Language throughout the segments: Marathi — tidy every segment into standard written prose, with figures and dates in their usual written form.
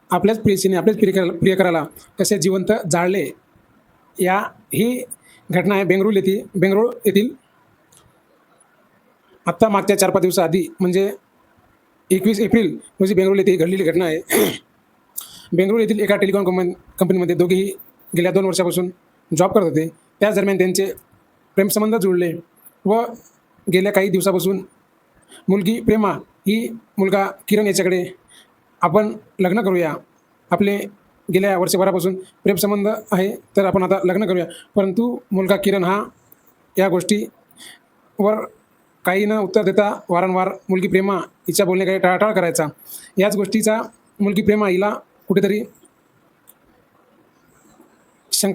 आपल्याच प्रेयसीने आपल्याच प्रियकराला कसे जिवंत जाळले, ही घटना आहे बेंगळुरू येथील. आत्ता मागच्या 4-5 दिवसाआधी म्हणजे 21 एप्रिल रोजी बेंगळुरू येथे घडलेली घटना आहे. बेंगळुरू येथील एका टेलिकॉम कंपनीमध्ये दोघेही गेल्या 2 वर्षापासून जॉब करत होते. त्याच दरम्यान त्यांचे प्रेमसंबंध जुळले व गेल्या काही दिवसापासून मुलगी प्रेमा ही मुलगा किरण याच्याकडे आपण लग्न करूया, आपले गेल्या वर्षभरापासून प्रेमसंबंध आहे, तर आपण आता लग्न करूया. परंतु मुलगा किरण हा या गोष्टीवर काही न उत्तर देता वारंवार मुलगी प्रेमा हिच्या बोलण्याकडे टाळाटाळ करायचा. याच गोष्टीचा मुलगी प्रेमा हिला कुठेतरी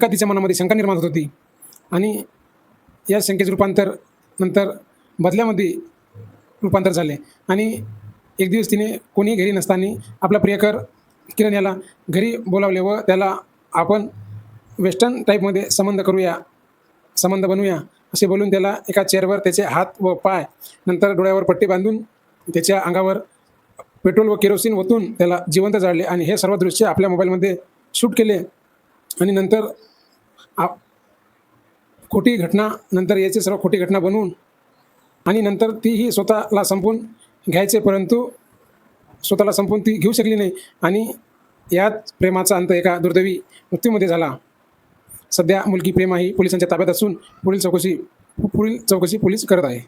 तिच्या मनामध्ये शंका निर्माण होत होती आणि या शंकेचे रूपांतर नंतर बदल्यामध्ये रूपांतर झाले आणि एक दिवस तिने कोणीही घरी नसताना आपला प्रियकर किरण याला घरी बोलावले व त्याला आपण वेस्टर्न टाईपमध्ये संबंध बनवूया असे बोलून त्याला एका चेअरवर त्याचे हात व पाय, नंतर डोळ्यावर पट्टी बांधून त्याच्या अंगावर पेट्रोल व केरोसिन ओतून त्याला जिवंत जाळले आणि हे सर्व दृश्य आपल्या मोबाईलमध्ये शूट केले. आणि नंतर खोटी घटना, नंतर याची सर्व खोटी घटना बनवून आणि नंतर तीही स्वतःला संपवून घ्यायचे, परंतु स्वतःला संपवून ती घेऊ शकली नाही आणि यात प्रेमाचा अंत एका दुर्दैवी मृत्यूमध्ये झाला. सध्या मुलगी प्रेमा ही पोलिसांच्या ताब्यात असून पुढील चौकशी पोलीस करत आहे.